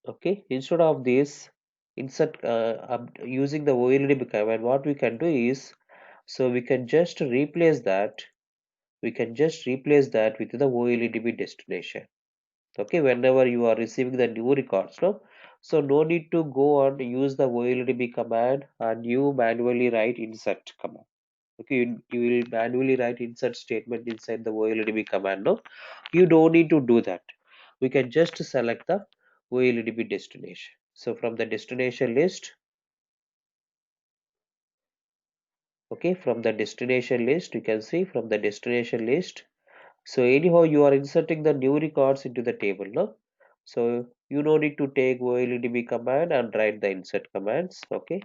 Okay, instead of this insert using the OLED command, what we can do is, so we can just replace that. We can just replace that with the OLEDB destination. Okay, whenever you are receiving the new records, no, so no need to go on use the OLEDB command and you manually write insert command. Okay, you will manually write insert statement inside the OLEDB command. No, you don't need to do that. We can just select the OLEDB destination. So from the destination list, okay, from the destination list, you can see from the destination list. So anyhow, you are inserting the new records into the table, no? So you no need to take OLEDB command and write the insert commands, okay?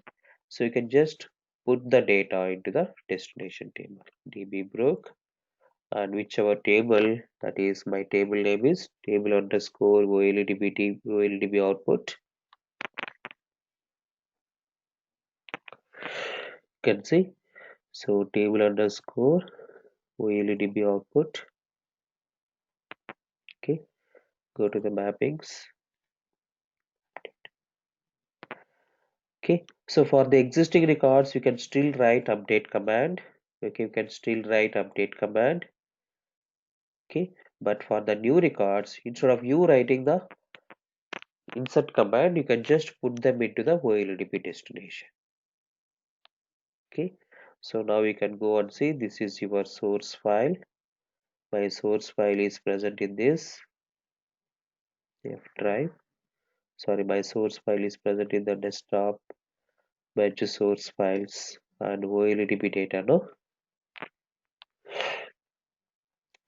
So you can just put the data into the destination table, dbbrook, and whichever table, that is my table name is table underscore OLEDB output. You can see, so table underscore OLEDB output, okay? Go to the mappings. Okay, so for the existing records, you can still write update command. Okay, you can still write update command. Okay, but for the new records, instead of you writing the insert command, you can just put them into the OLEDB destination. Okay, so now we can go and see this is your source file. My source file is present in this F drive. Sorry, my source file is present in the desktop, batch source files, and OLEDB data. No,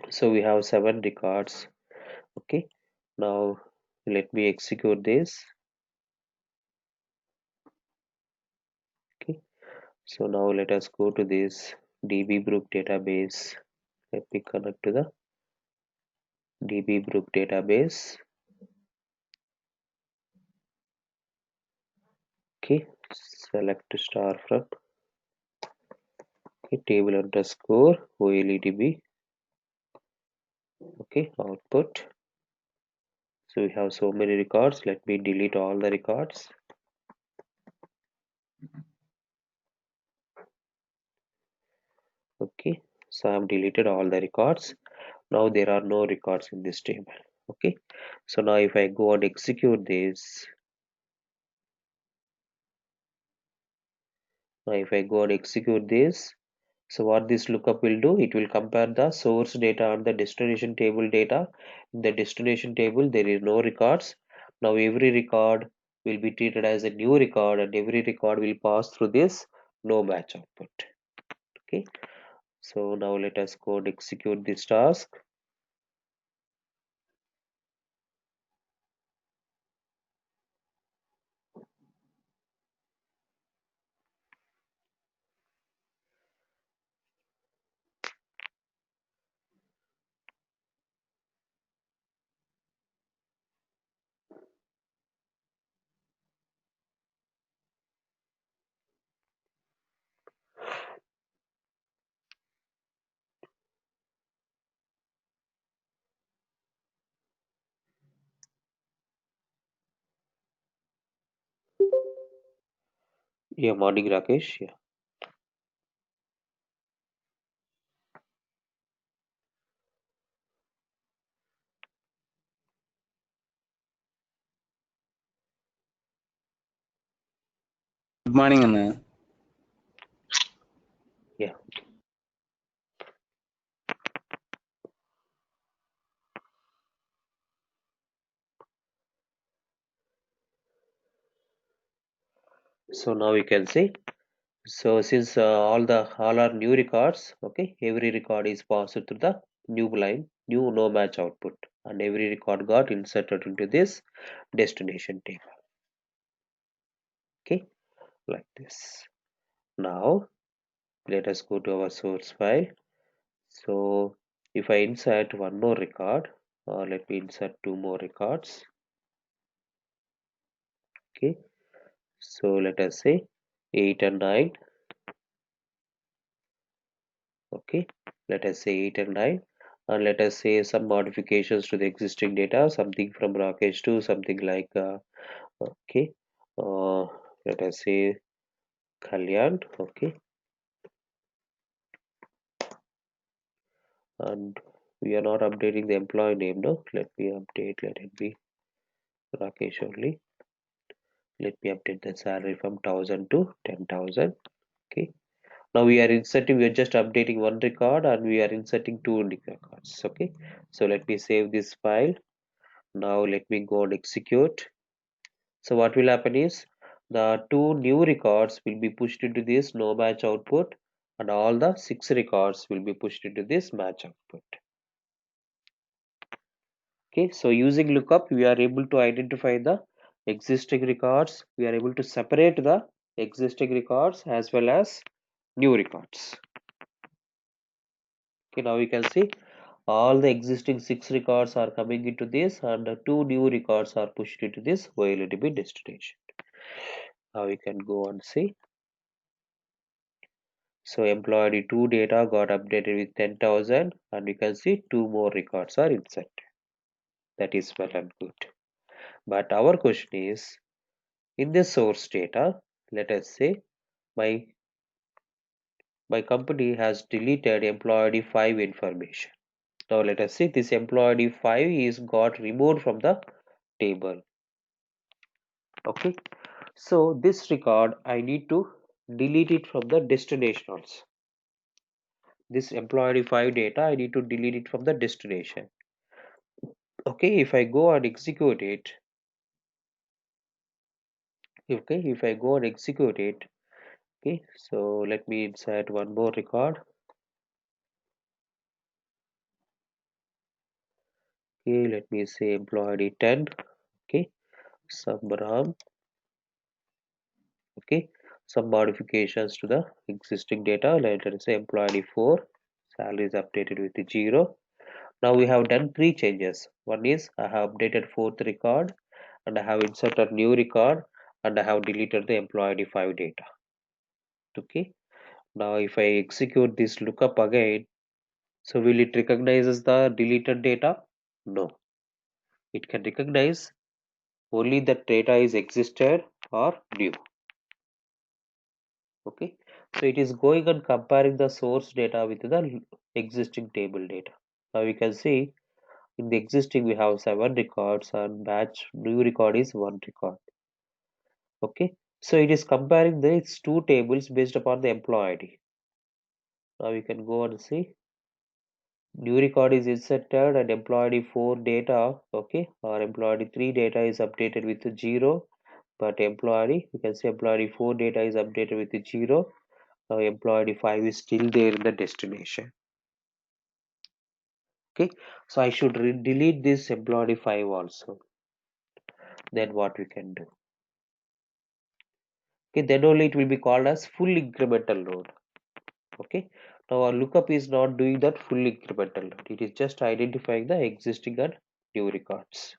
so we have 7 records. Okay, now let me execute this. Okay, so now let us go to this dbbrook database. Let me connect to the dbbrook database. Okay, select star from, okay, table underscore OLEDB. Okay, output. So we have so many records. Let me delete all the records. Okay, so I have deleted all the records. Now there are no records in this table. Okay, so now if I go and execute this, now if I go and execute this, so what this lookup will do, it will compare the source data and the destination table data. In the destination table, there is no records. Now every record will be treated as a new record and every record will pass through this no match output. Okay, so now let us go and execute this task. Yeah, morning Rakesh. Yeah. Good morning, Anna. Yeah. So now we can see. So since all are new records, okay, every record is passed through the new line, new no match output, and every record got inserted into this destination table. Okay, like this. Now let us go to our source file. So if I insert one more record, or let me insert two more records. Okay, so let us say 8 and 9. Okay, let us say 8 and 9. and let us say some modifications to the existing data, something from Rakesh to something like okay, uh, let us say Kalyan, okay, and we are not updating the employee name, no, let me update, let it be Rakesh only. Let me update the salary from 1000 to 10,000. Okay. Now we are inserting, we are just updating one record and we are inserting two records. Okay. So let me save this file. Now let me go and execute. So what will happen is the two new records will be pushed into this no match output and all the six records will be pushed into this match output. Okay. So using lookup, we are able to identify the existing records. We are able to separate the existing records as well as new records. Okay, now you can see all the existing six records are coming into this and the two new records are pushed into this OLEDB destination. Now you can go and see. So employee 2 data got updated with 10,000 and you can see two more records are inside. That is well and good. But our question is, in the source data, let us say my my company has deleted employee 5 information. Now let us see this employee 5 is got removed from the table. Okay, so this record I need to delete it from the destination also. This employee 5 data I need to delete it from the destination. Okay, if I go and execute it, okay, if I go and execute it, okay, so let me insert one more record. Okay, let me say employee 10. Okay, Samram. Okay, some modifications to the existing data. Let us say employee 4, salary is updated with 0. Now we have done three changes. One is I have updated fourth record and I have inserted new record and I have deleted the employee 5 data. Okay. Now if I execute this lookup again, so will it recognize the deleted data? No. It can recognize only that data is existed or new. Okay. So it is going and comparing the source data with the existing table data. Now we can see in the existing we have 7 records and batch new record is 1 record. Okay, so it is comparing these two tables based upon the employee ID. Now we can go and see new record is inserted and employee 4 data, okay, or employee 3 data is updated with 0, but employee, you can see employee 4 data is updated with 0. Now employee 5 is still there in the destination. Okay, so I should delete this employee 5 also. Then what we can do? Okay, then only it will be called as full incremental load. Okay, now our lookup is not doing that full incremental load. It is just identifying the existing and new records.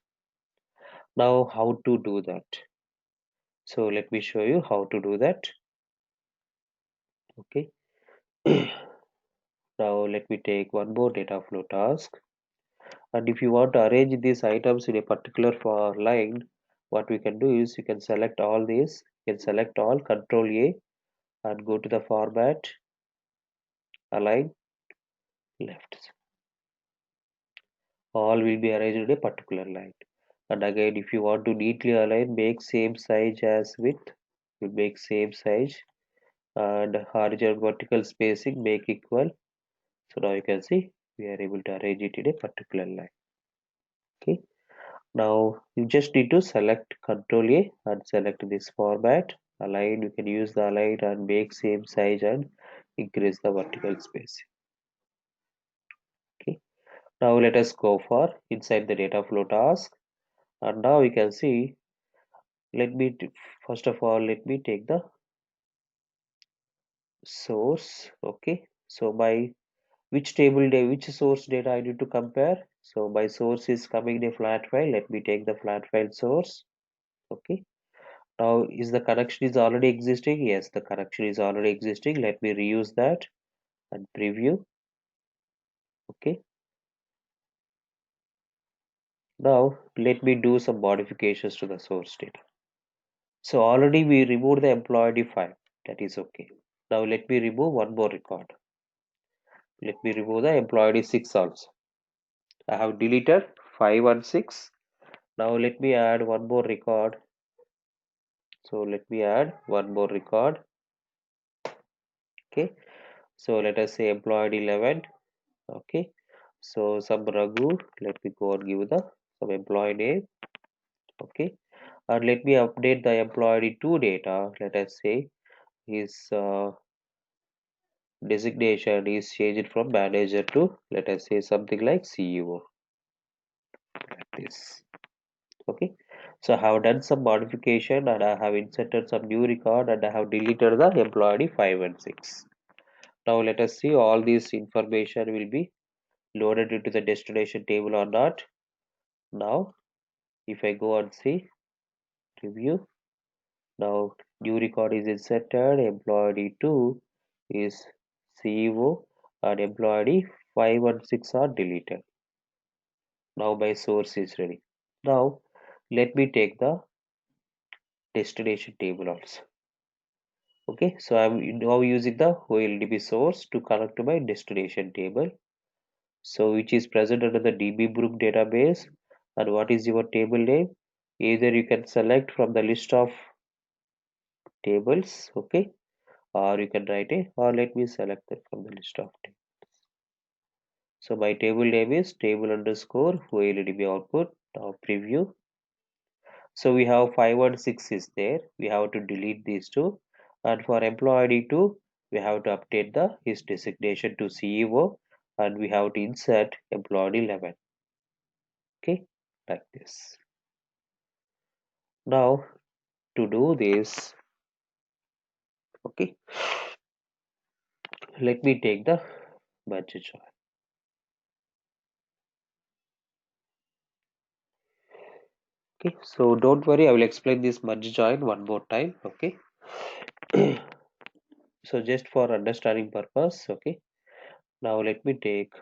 Now how to do that? So let me show you how to do that. Okay. Now let me take one more data flow task, and if you want to arrange these items in a particular for line, what we can do is you can select all these, you can select all, Control A and go to the format, align left. All will be arranged in a particular line. And again, if you want to neatly align, make same size as width, you make same size, and horizontal vertical spacing make equal. So now you can see we are able to arrange it in a particular line. Okay, now you just need to select Control A and select this format, align. You can use the align and make same size and increase the vertical spacing. Okay, now let us go for inside the data flow task, and now we can see, let me first of all let me take the source. Okay, so by which table data, which source data I need to compare. So my source is coming in a flat file. Let me take the flat file source. Okay, now is the connection is already existing? Yes, the connection is already existing. Let me reuse that and preview. Okay, Now let me do some modifications to the source data. So already we removed the employee ID 5. That is okay. Now let me remove one more record. Let me remove the employee ID 6 also. I have deleted 5 and 6. Now let me add one more record. So let me add one more record. Okay. So let us say employee ID 11. Okay. So some Raghu. Let me go and give the some employee name. Okay. And let me update the employee ID 2 data. Let us say his designation is changed from manager to, let us say, something like CEO, like this. Okay, so I have done some modification and I have inserted some new record and I have deleted the employee 5 and 6. Now let us see all this information will be loaded into the destination table or not. Now if I go and see review, now new record is inserted, employee 2 is CEO and employee 5 and 6 are deleted. Now my source is ready. Now let me take the destination table also. Okay, so I'm now using the OLDB source to connect to my destination table. So which is present under the DBBrook database. And what is your table name? Either you can select from the list of tables, okay, or you can write a, or let me select it from the list of tables. So my table name is table underscore OLDB output. Now preview. So we have 5 and 6 is there. We have to delete these two. And for employee ID 2, we have to update the his designation to CEO and we have to insert employee 11. Okay, like this. Now to do this, okay, let me take the merge join. Okay, so don't worry, I will explain this merge join one more time. Okay, so just for understanding purpose, okay. Now let me take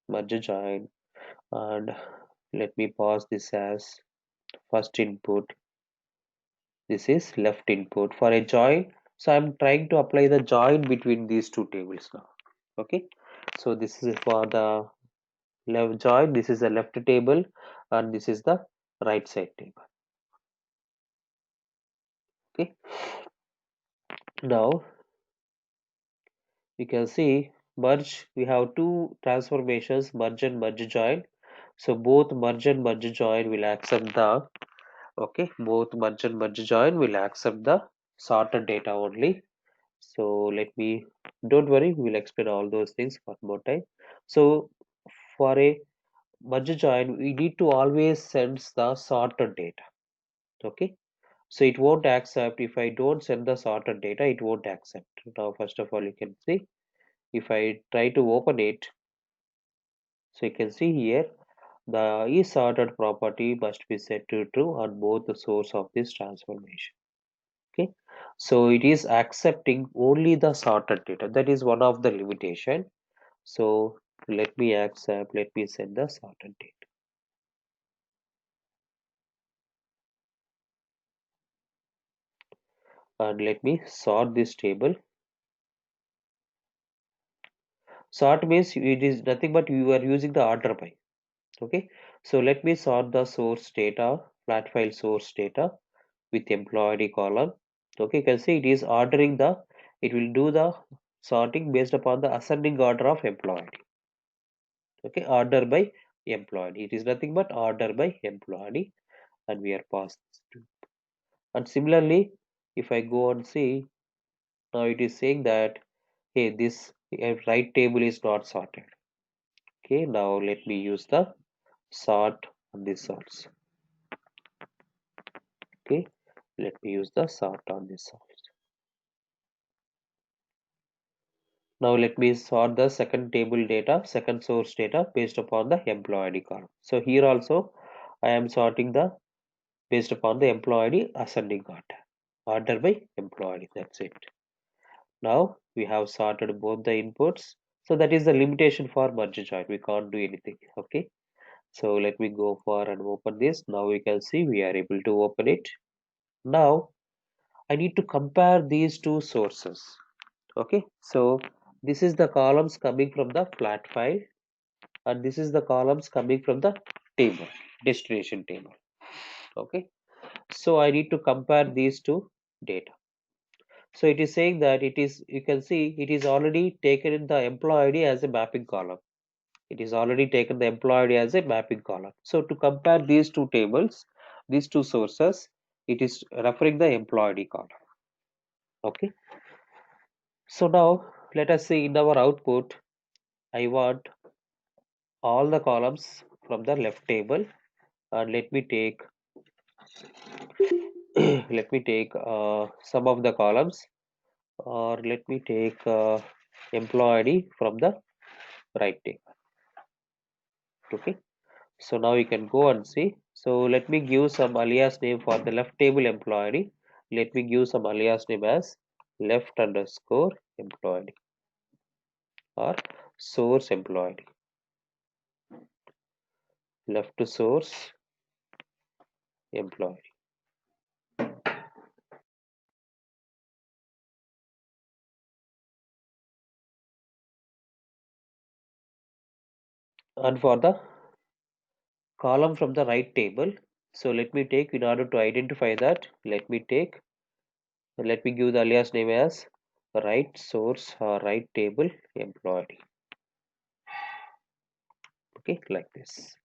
merge join and let me pause this as first input. This is left input for a join. So I'm trying to apply the join between these two tables now. Okay, so this is for the left join. This is the left table and this is the right side table. Okay, now you can see merge. We have two transformations, merge and merge join. So both merge and merge join will accept the, okay, both merge and merge join will accept the sorted data only. So let me, don't worry, we will explain all those things one more time. So for a merge join, we need to always send the sorted data. Okay, so it won't accept if I don't send the sorted data, it won't accept. Now first of all, you can see if I try to open it, so you can see here the is sorted property must be set to true on both the source of this transformation. Okay, so it is accepting only the sorted data. That is one of the limitation. So let me accept, let me set the sorted date and let me sort this table. Sort means it is nothing but you are using the order by. Okay, so let me sort the source data, flat file source data with employee column. Okay, you can see it is ordering the, it will do the sorting based upon the ascending order of employee. Okay, order by employee. It is nothing but order by employee and we are past this too. And similarly, if I go and see, now it is saying that hey, this right table is not sorted. Okay, now let me use the sort on this sorts. Okay, let me use the sort on this sorts. Now let me sort the second table data, second source data based upon the employee ID column. So here also I am sorting the based upon the employee ID ascending order by employee. That's it. Now we have sorted both the inputs. So that is the limitation for merge join. We can't do anything. Okay. So let me go for and open this. Now we can see we are able to open it. Now I need to compare these two sources. Okay, so this is the columns coming from the flat file, and this is the columns coming from the table, destination table. Okay, so I need to compare these two data. So it is saying that it is, you can see it is already taken in the employee ID as a mapping column. It is already taken the employee ID as a mapping column. So to compare these two tables, these two sources, it is referring the employee ID column. Okay. So now let us see in our output, I want all the columns from the left table, and let me take let me take some of the columns, or let me take employee ID from the right table. Okay, so now you can go and see. So let me give some alias name for the left table employee ID. Let me give some alias name as left underscore employee or source employee, left to source employee. And for the column from the right table, so let me take, in order to identify that, let me give the alias name as right source or right table employee. Okay, like this.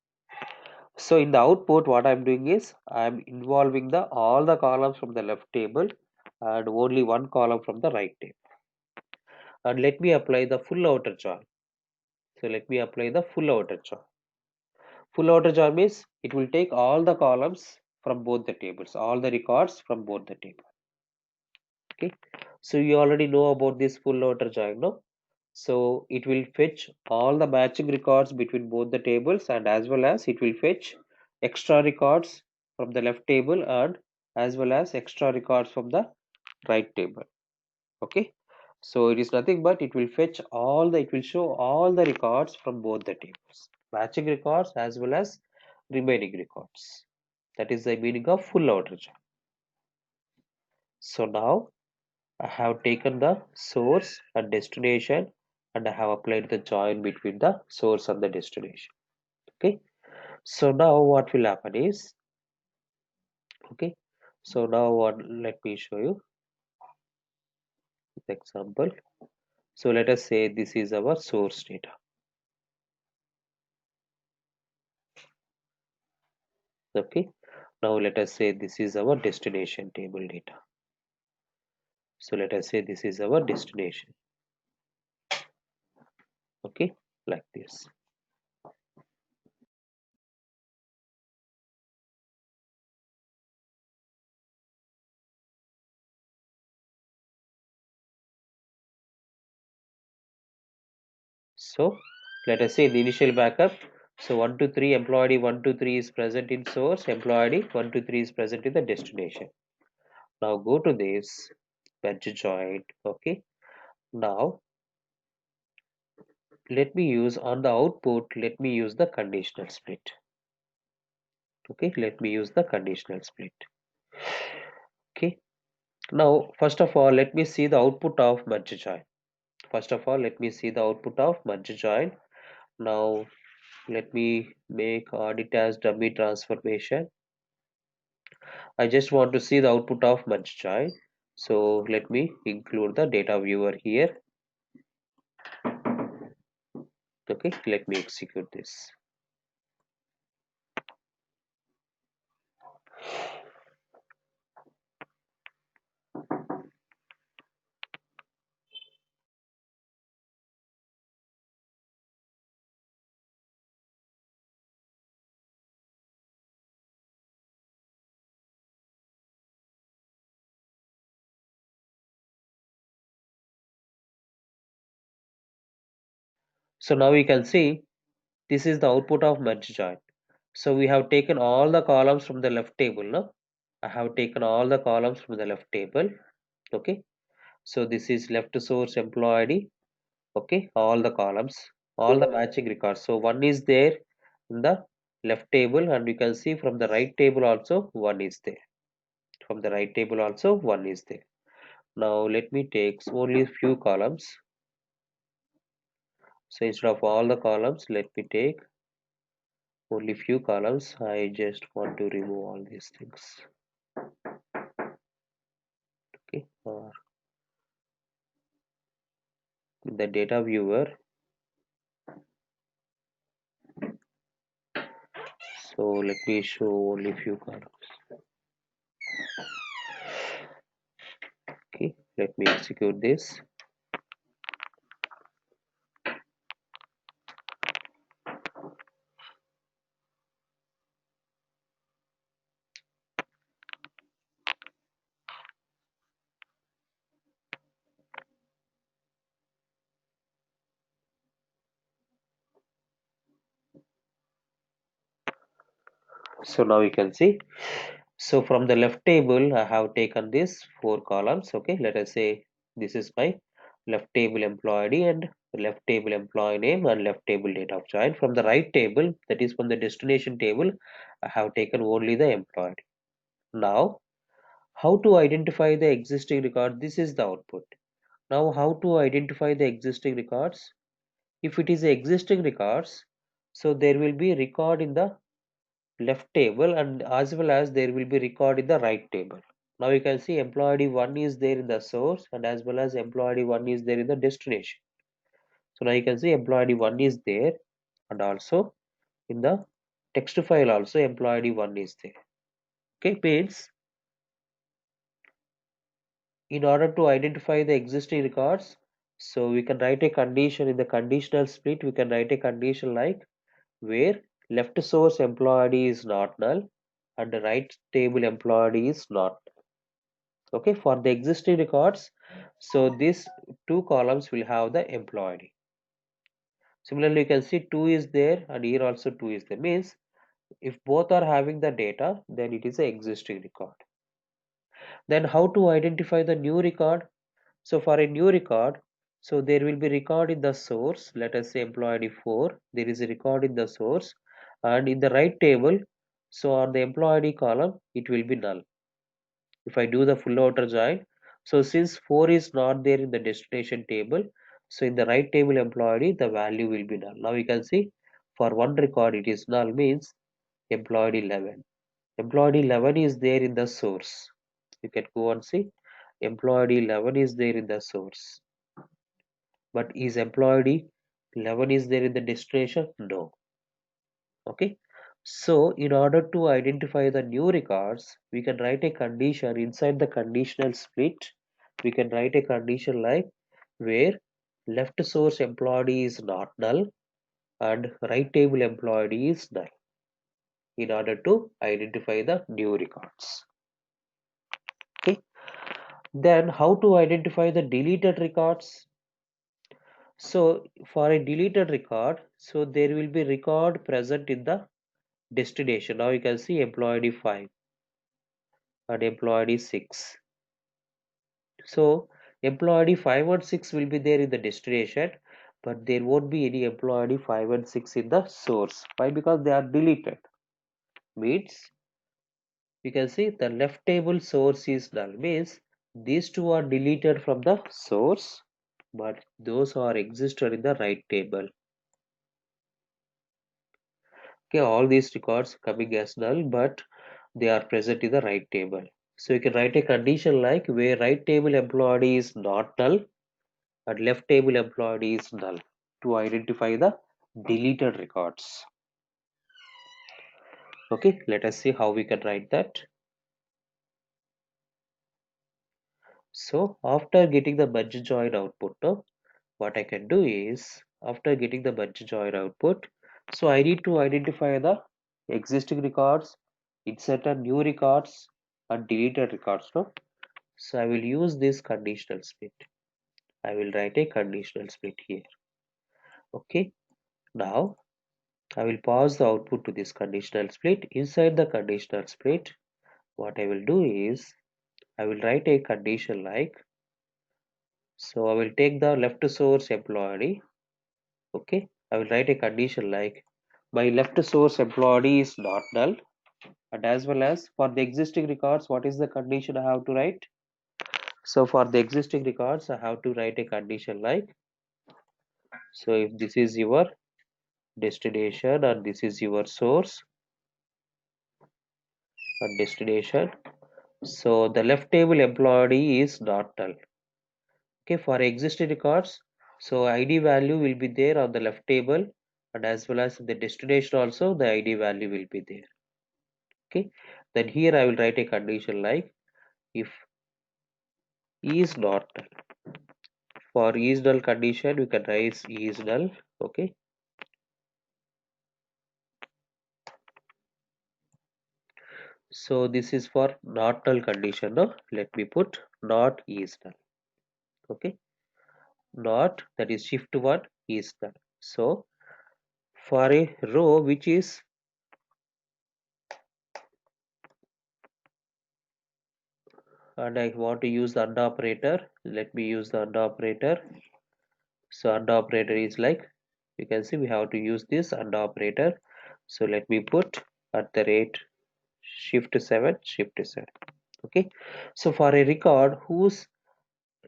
So in the output, what I'm doing is I'm involving the all the columns from the left table and only one column from the right table. And let me apply the full outer join. So let me apply the full outer join. Full outer join means it will take all the columns from both the tables, all the records from both the tables. Okay, so you already know about this full outer join, no? So it will fetch all the matching records between both the tables, and as well as it will fetch extra records from the left table, and as well as extra records from the right table. Okay, so it is nothing but it will fetch all the, it will show all the records from both the tables, matching records as well as remaining records. That is the meaning of full outer join. So now I have taken the source and destination, and I have applied the join between the source and the destination. Okay, so now what will happen is, okay, so now what, let me show you the example. So let us say this is our source data. Okay, now let us say this is our destination table data. So let us say this is our destination. Okay, like this. So let us say the initial backup. So 123 employee 123 is present in source, employee 123 is present in the destination. Now go to this merge join. Okay, now let me use on the output, let me use the conditional split. Okay, let me use the conditional split. Okay, now first of all let me see the output of merge join. First of all let me see the output of merge join. Now let me make audit as dummy transformation. I just want to see the output of merge join. So let me include the data viewer here. Okay, let me execute this. So now we can see this is the output of merge join. So we have taken all the columns from the left table. No, I have taken all the columns from the left table. Okay, so this is left source employee ID. Okay, all the columns, all the matching records. So one is there in the left table, and you can see from the right table also 1 is there. From the right table also 1 is there. Now let me take only few columns. So instead of all the columns, let me take only few columns. I just want to remove all these things. Okay, or the data viewer. So let me show only few columns. Okay, let me execute this. So now you can see. So from the left table, I have taken this 4 columns. Okay, let us say this is my left table employee ID and left table employee name and left table date of join. From the right table, that is from the destination table, I have taken only the employee. Now, how to identify the existing record? This is the output. Now, how to identify the existing records? If it is existing records, so there will be record in the left table and as well as there will be record in the right table. Now you can see employee ID 1 is there in the source and as well as employee ID 1 is there in the destination. So now you can see employee ID 1 is there and also in the text file also employee ID 1 is there. Okay, means in order to identify the existing records, so we can write a condition in the conditional split. We can write a condition like where left source employee ID is not null and the right table employee ID is not. Okay, for the existing records, so these two columns will have the employee. Similarly, you can see 2 is there and here also 2 is there, means if both are having the data, then it is a existing record. Then how to identify the new record? So for a new record, so there will be record in the source. Let us say employee 4, there is a record in the source and in the right table, so on the employee column it will be null. If I do the full outer join, so since 4 is not there in the destination table, so in the right table employee the value will be null. Now you can see for one record it is null, means employee 11. Employee 11 is there in the source. You can go and see employee 11 is there in the source. But is employee 11 is there in the destination? No. Okay, so in order to identify the new records, we can write a condition inside the conditional split. We can write a condition like where left source employee is not null and right table employee is null in order to identify the new records. Okay, then how to identify the deleted records? So for a deleted record, so there will be record present in the destination. Now you can see employee 5 and employee 6. So employee 5 and 6 will be there in the destination, but there won't be any employee 5 and 6 in the source. Why? Because they are deleted. Means you can see the left table source is null. Means these two are deleted from the source, but those are existed in the right table. Okay, all these records coming as null, but they are present in the right table. So you can write a condition like where right table employee is not null and left table employee is null to identify the deleted records. Okay, let us see how we can write that. So after getting the merge join output, now what I can do is after getting the merge join output, so I need to identify the existing records, insert a new records and deleted records. No? So I will use this conditional split. I will write a conditional split here. Okay, now I will pass the output to this conditional split. Inside the conditional split, what I will do is I will write a condition like, so I will take the left source employee. Okay, I will write a condition like by left source employee is not null, and as well as for the existing records, what is the condition I have to write? So for the existing records, I have to write a condition like, so if this is your destination and this is your source and destination, so the left table employee is not null. Okay, for existing records, so ID value will be there on the left table, and as well as the destination also the ID value will be there. Okay, then here I will write a condition like if is not null. For is null condition we can write is null. Okay, so this is for not null condition. No, let me put not is null. Okay, not, that is shift 1 is null. So for a row which is, and I want to use the AND operator, let me use the AND operator. So AND operator is like, you can see we have to use this AND operator. So let me put at the rate shift 7 shift 7. Okay, so for a record whose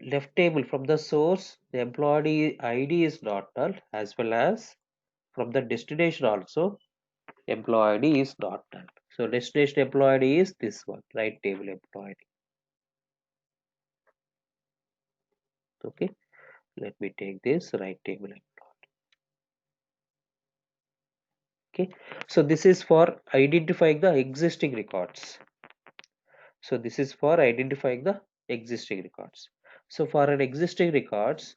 left table from the source the employee ID is not null, as well as from the destination also employee is not null. So destination employee is this one, right table employee. Okay, let me take this right table employee. Okay, so this is for identifying the existing records. So this is for identifying the existing records. So for an existing records,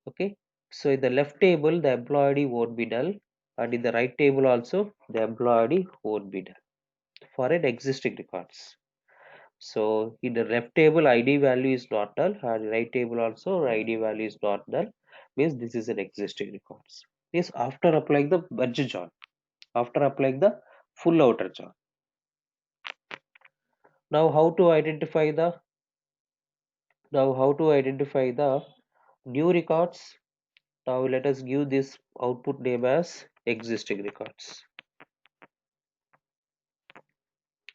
okay, so in the left table the employee won't be null, and in the right table also the employee won't be null for an existing records. So in the left table ID value is not null, and right table also ID value is not null, means this is an existing records. This after applying the merge join, after applying the full outer join. Now how to identify the, new records? Now let us give this output name as existing records.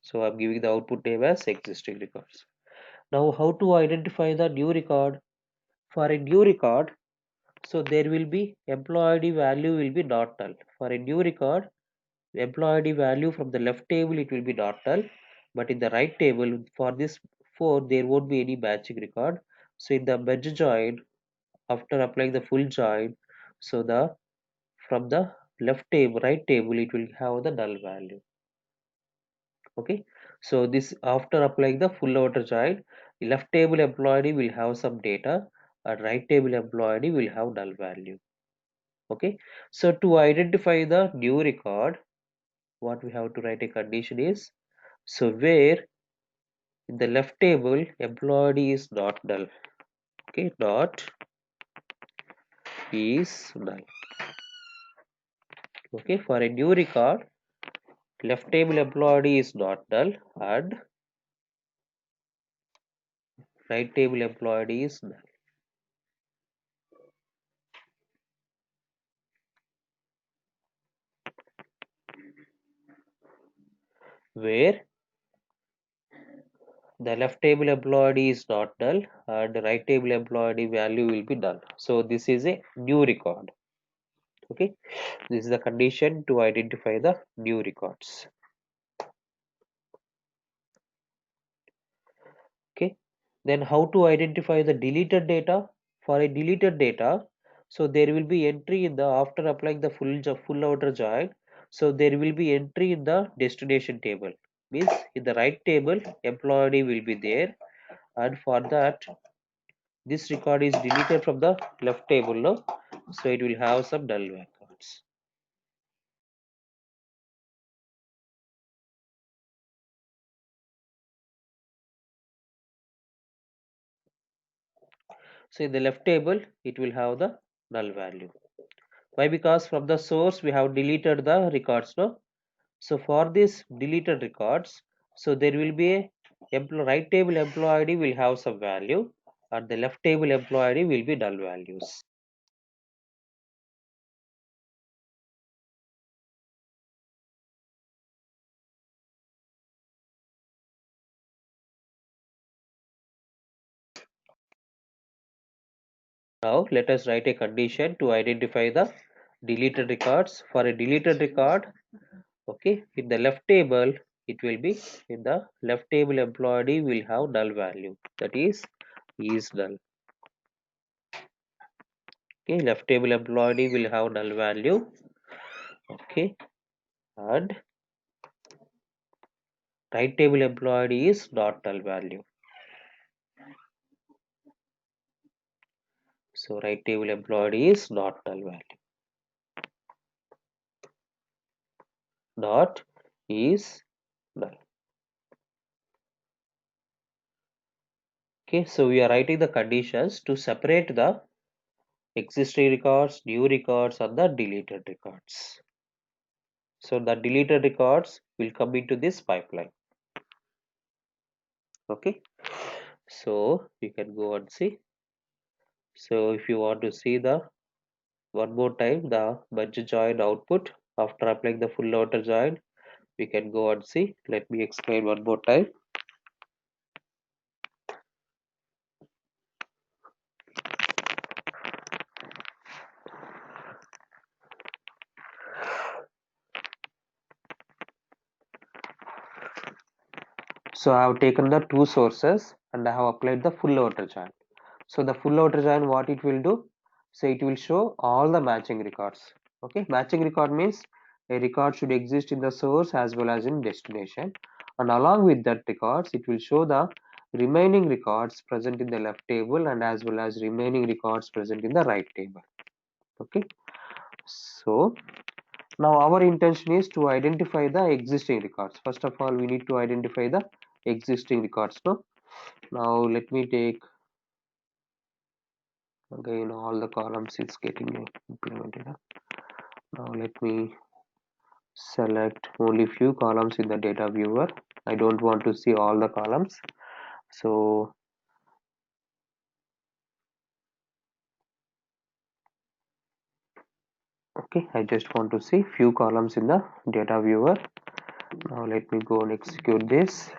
So I'm giving the output name as existing records. Now how to identify the new record? For a new record, so there will be employee value will be not null. For a new record, employee value from the left table it will be not null, but in the right table for this 4 there won't be any matching record. So in the merge join, after applying the full join, so the from the left table right table it will have the null value. Okay, so this after applying the full outer join, left table employee will have some data and right table employee will have null value. Okay, so to identify the new record, what we have to write a condition is, so where in the left table employee is not null. Okay, not is null. Okay, for a new record left table employee is not null and right table employee is null. Where the left table employee is not null and the right table employee value will be null. So this is a new record. Okay, this is the condition to identify the new records. Okay, then how to identify the deleted data? For a deleted data, so there will be entry in the, after applying the full outer join, so there will be entry in the destination table, means in the right table employee will be there, and for that this record is deleted from the left table, no, so it will have some null records. So in the left table it will have the null value. Why? Because from the source we have deleted the records, no. So for this deleted records, so there will be a right table employee will have some value and the left table employee will be null values. Now let us write a condition to identify the deleted records. For a deleted record, okay, in the left table, it will be in the left table employee will have null value, that is null. Okay, left table employee will have null value. Okay, and right table employee is not null value. So right table employee is not null value. Not is null. Okay, so we are writing the conditions to separate the existing records, new records, and the deleted records. So the deleted records will come into this pipeline. Okay, so you can go and see. So if you want to see the one more time the merge join output after applying the full outer join, we can go and see. Let me explain one more time. So I have taken the two sources and I have applied the full outer join. So the full outer join, what it will do? So it will show all the matching records. Okay, matching record means a record should exist in the source as well as in destination, and along with that records it will show the remaining records present in the left table and as well as remaining records present in the right table. Okay, so now our intention is to identify the existing records. First of all, we need to identify the existing records. Now let me take again all the columns is getting implemented. Now let me select only few columns in the data viewer. I don't want to see all the columns. So okay, I just want to see few columns in the data viewer. Now let me go and execute this.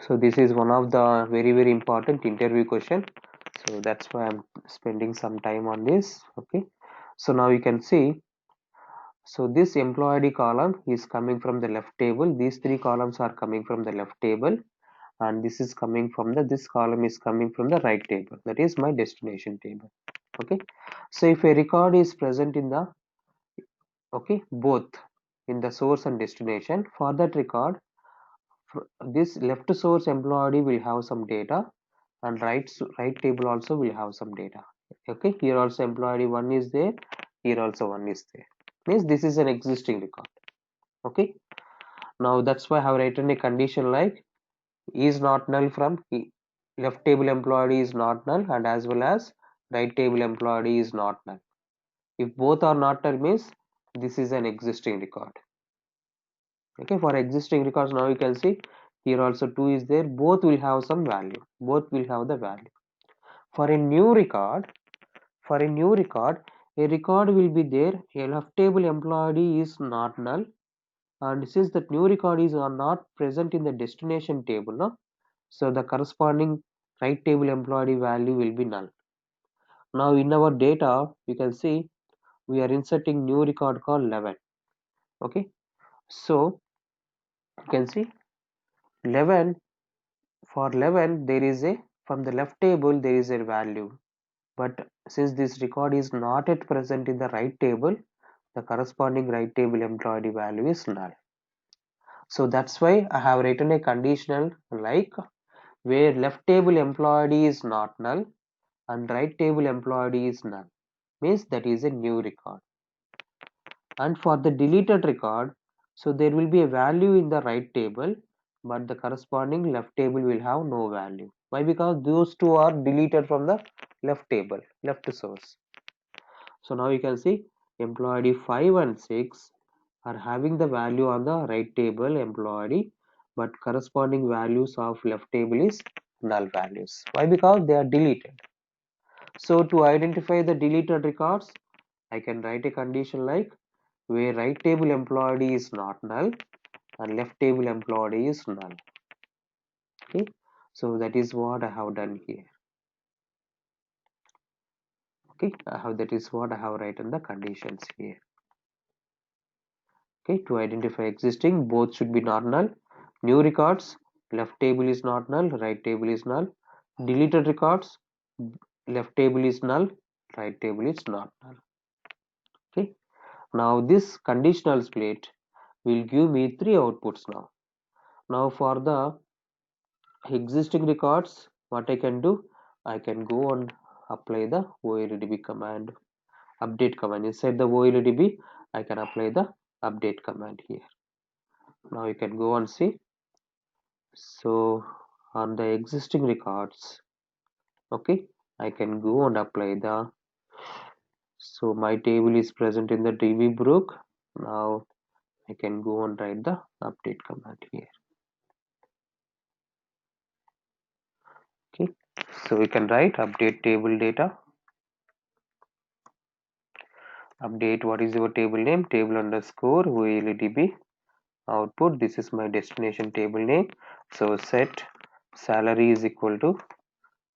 So this is one of the very important interview question. So that's why I'm spending some time on this. Okay. So now you can see. So this employee column is coming from the left table. These three columns are coming from the left table, and this is coming from the this column is coming from the right table. That is my destination table. Okay. So if a record is present in the both in the source and destination, for that record, this left source employee will have some data, and right table also will have some data. Okay, here also employee 1 is there, here also 1 is there, means this is an existing record. Okay, now that's why I have written a condition like is not null from left table employee is not null, and as well as right table employee is not null. If both are not null means this is an existing record. Okay, for existing records, now you can see here also 2 is there, both will have some value, both will have the value. For a new record, a record will be there, a left table employee is not null, and since that new record is not present in the destination table, no? So the corresponding right table employee value will be null. Now in our data you can see we are inserting new record called 11. Okay, so you can see 11, for 11 there is a, from the left table there is a value, but since this record is not yet present in the right table, the corresponding right table employee value is null. So that's why I have written a conditional like where left table employee is not null and right table employee is null, means that is a new record. And for the deleted record, so there will be a value in the right table, but the corresponding left table will have no value. Why? Because those two are deleted from the left table, left source. So now you can see employee 5 and 6 are having the value on the right table employee, but corresponding values of left table is null values. Why? Because they are deleted. So to identify the deleted records, I can write a condition like where right table employee is not null and left table employee is null. Okay, so that is what I have done here. Okay, that is what I have written the conditions here. Okay, to identify existing, both should be not null. New records, left table is not null, right table is null. Deleted records, left table is null, right table is not null. Okay, now this conditional split will give me three outputs now. Now for the existing records, what I can do, I can go and apply the OLEDB command, update command. Inside the OLEDB, I can apply the update command here. Now you can go and see. So on the existing records, okay, I can go and apply the, so my table is present in the dbbook. Now I can go and write the update command here. Okay, so we can write update table data, update, what is your table name, table underscore OLEDB output. This is my destination table name. So set salary is equal to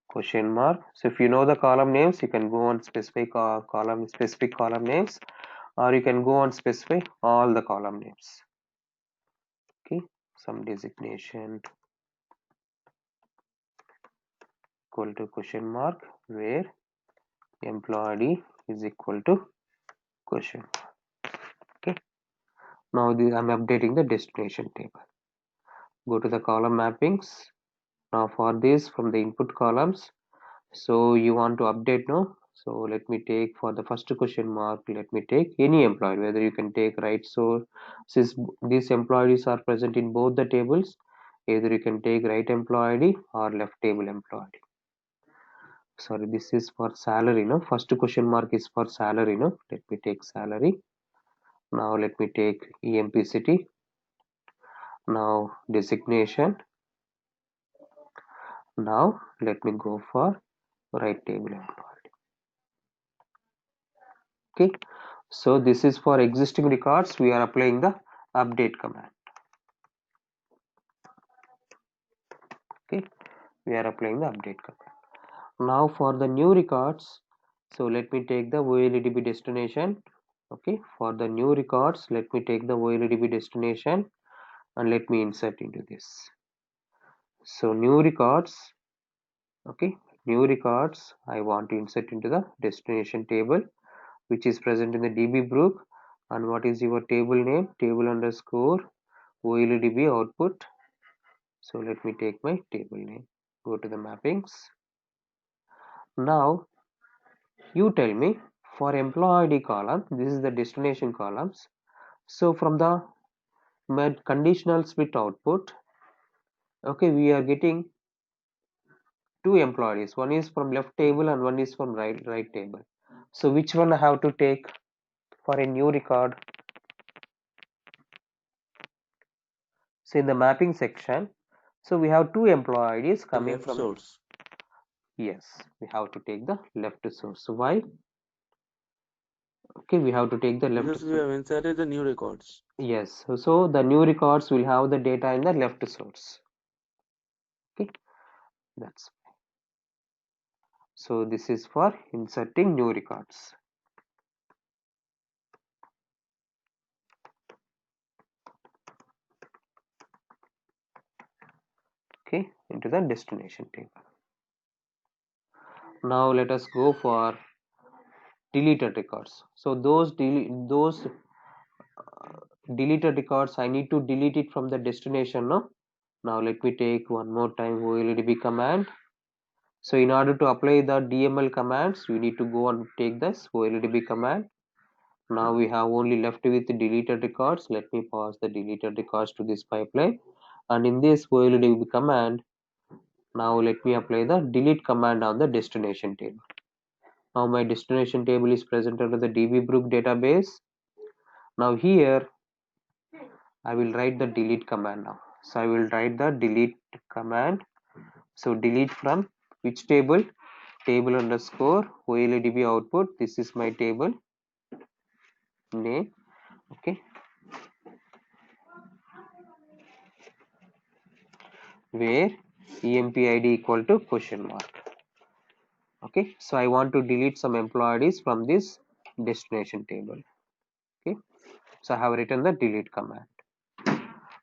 question mark. So if you know the column names, you can go on specific column names, or you can go on specify all the column names. Okay, some designation equal to question mark where employee is equal to question. Okay, now I'm updating the destination table. Go to the column mappings. Now for this, from the input columns, so you want to update now. So let me take, for the first question mark, let me take any employee, whether you can take right. So since these employees are present in both the tables, either you can take right employee or left table employee. Sorry, this is for salary, no, first question mark is for salary, no, let me take salary. Now let me take EMP city. Now designation. Now let me go for right table employee. Okay, so this is for existing records, we are applying the update command. Okay, we are applying the update command. Now for the new records, so let me take the OLEDB destination. Okay, for the new records, let me take the OLEDB destination and let me insert into this. So new records, okay, new records, I want to insert into the destination table, which is present in the dbbook. And what is your table name, table underscore OLEDB output. So let me take my table name, go to the mappings. Now you tell me, for employee column, this is the destination columns. So from the conditional split output, okay, we are getting two employees, one is from left table and one is from right table. So which one I have to take for a new record? So in the mapping section, so we have two employees The coming left from, source. yes, we have to take the left source. So why? Okay, we have to take the left Because we source. have inserted the new records. Yes, so the new records will have the data in the left source. Okay, that's, so this is for inserting new records. Okay, into the destination table. Now let us go for deleted records. So those deleted records, I need to delete it from the destination, no? Now let me take one more time OLEDB command. So in order to apply the DML commands, we need to go and take this OLEDB command. Now we have only left with deleted records. Let me pass the deleted records to this pipeline. And in this OLEDB command, now let me apply the delete command on the destination table. Now my destination table is present under the dbbook database. Now here I will write the delete command now. So I will write the delete command. So delete from which table? Table underscore OLEDB output. This is my table name. Okay, where EMP-ID equal to question mark. Okay, so I want to delete some employees from this destination table. Okay, so I have written the delete command.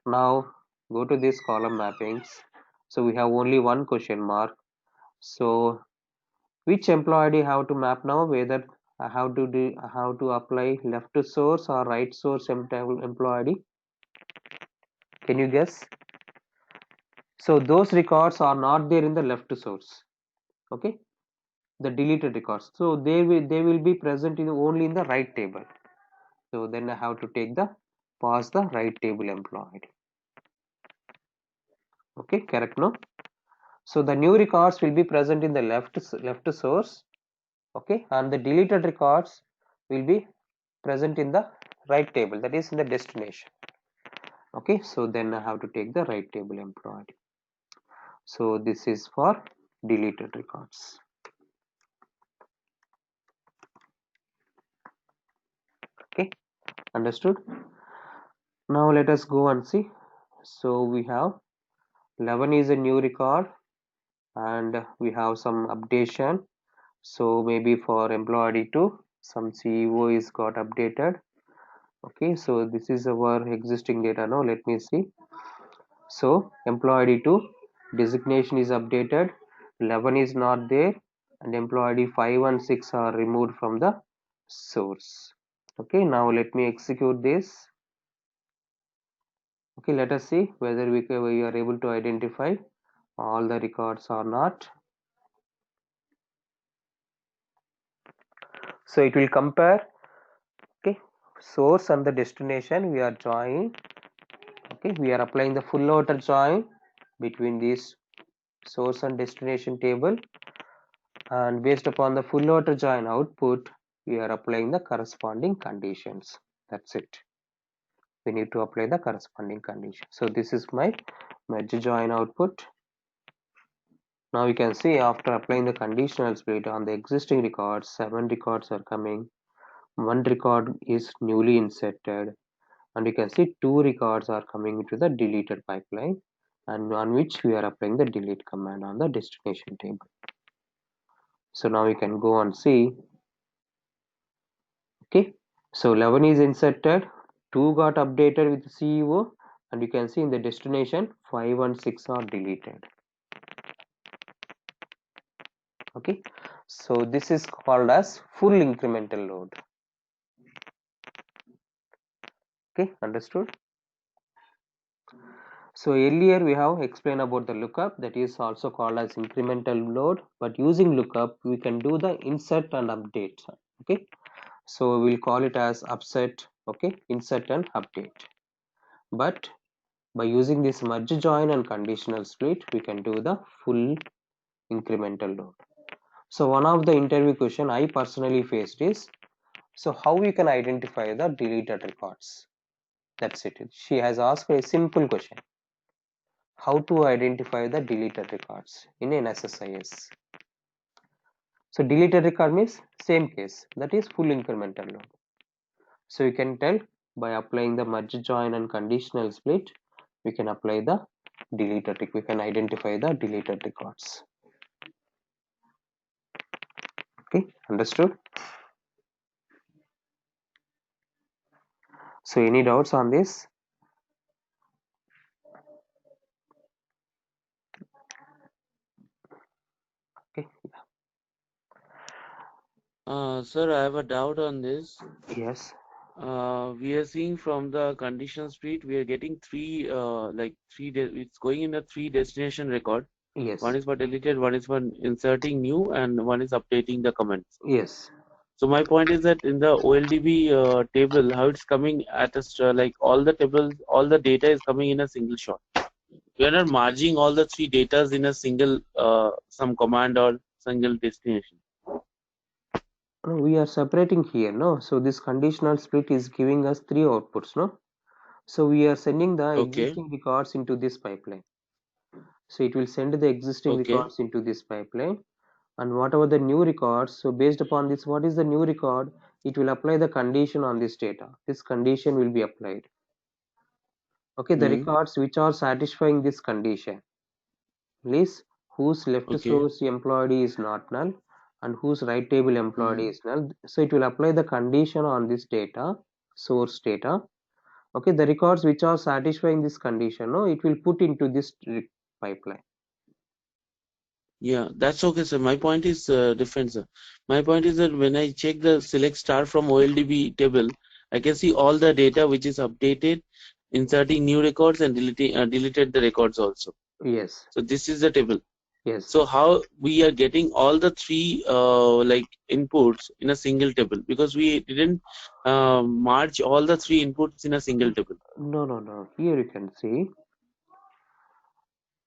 Now go to this column mappings. So we have only one question mark. So which employee ID have to map now? Whether I have to do how to apply left to source or right source employee ID? Can you guess? So those records are not there in the left to source. Okay, the deleted records. So they will be present in only in the right table. So then I have to take the pass the right table employed. Okay, correct, no? So the new records will be present in the left source. Okay, and the deleted records will be present in the right table, that is in the destination. Okay, so then I have to take the right table employed. So this is for deleted records. Okay, understood? Now let us go and see. So we have 11 is a new record and we have some updation. So maybe for employee 2 some CEO is got updated. Okay, so this is our existing data. Now let me see. So employee 2 designation is updated, 11 is not there, and employee 5 and 6 are removed from the source. Okay, now let me execute this. Okay, let us see whether we are able to identify all the records or not. So it will compare. Okay, source and the destination we are joining. Okay, we are applying the full outer join between these source and destination table, and based upon the full outer join output we are applying the corresponding conditions. That's it, we need to apply the corresponding condition. So this is my merge join output. Now you can see after applying the conditional split on the existing records, 7 records are coming, 1 record is newly inserted, and you can see 2 records are coming into the deleted pipeline, and on which we are applying the delete command on the destination table. So now you can go and see. Okay, so 11 is inserted, 2 got updated with CEO, and you can see in the destination 5 and 6 are deleted. Okay, so this is called as full incremental load. Okay, understood? So earlier we have explained about the lookup, that is also called as incremental load, but using lookup we can do the insert and update. Okay, so we'll call it as upset. Okay, insert and update. But by using this merge join and conditional split we can do the full incremental load. So one of the interview question I personally faced is, so how you can identify the deleted records? That's it. She has asked a simple question, how to identify the deleted records in an SSIS. So deleted record means same case, that is full incremental load. So you can tell by applying the merge join and conditional split we can apply the deleted, we can identify the deleted records. Okay, understood? So any doubts on this? Okay, Sir, I have a doubt on this. yes, We are seeing from the conditional split, we are getting three, it's going in a three destination record. yes, One is for deleted, one is for inserting new, and one is updating the comments. yes. So my point is that in the OLDB table, how it's coming at us, like all the tables, all the data is coming in a single shot. We are not merging all the three datas in a single, some command or single destination. No, we are separating here, no? So this conditional split is giving us 3 outputs, no? So we are sending the Okay. existing records into this pipeline. So it will send the existing Okay. records into this pipeline, and whatever the new records, so based upon this, what is the new record, it will apply the condition on this data. This condition will be applied. Okay, the Hmm. records which are satisfying this condition is whose left Okay. source employee is not null and whose right table employee Hmm. is null. So it will apply the condition on this data, source data. Okay, the records which are satisfying this condition, no, it will put into this pipeline. Yeah, that's okay, sir. My point is different, sir. My point is that when I check the select star from OLDB table, I can see all the data which is updated, inserting new records and deleted the records also. Yes, So this is the table. yes. So how we are getting all the three like inputs in a single table, because we didn't merge all the three inputs in a single table. No, no, no. Here you can see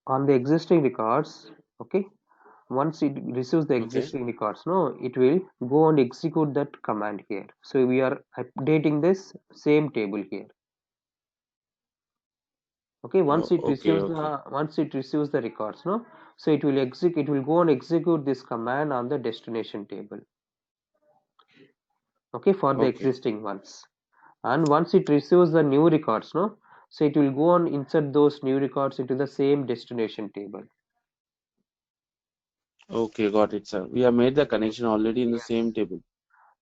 on the existing records. Okay, once it receives the Okay. existing records, no, it will go and execute that command here. So we are updating this same table here. Okay, Oh, okay, okay. once it receives the records, no, so it will execute, it will go and execute this command on the destination table. Okay, for the Okay. existing ones, and once it receives the new records, no, so it will go and insert those new records into the same destination table. Okay, got it, sir. We have made the connection already in the Yes, same table.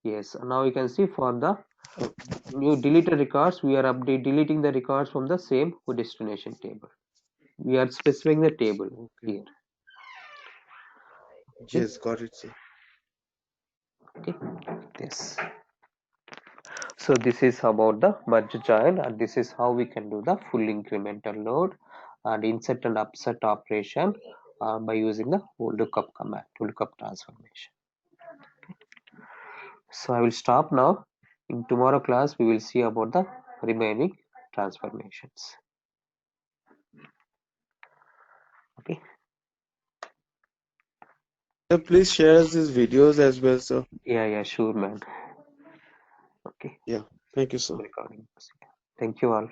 yes. Now you can see for the Okay. new deleted records, we are deleting the records from the same destination table. We are specifying the table Okay. here. Okay, Yes, got it, sir. okay. Yes. So this is about the merge join, and this is how we can do the full incremental load and insert and upset operation by using the lookup command, lookup transformation. So I will stop now. In tomorrow class, we will see about the remaining transformations. Okay. Sir, please share us these videos as well, sir. Yeah, yeah, sure, man. Okay. Yeah. Thank you, sir. Recording. Thank you all.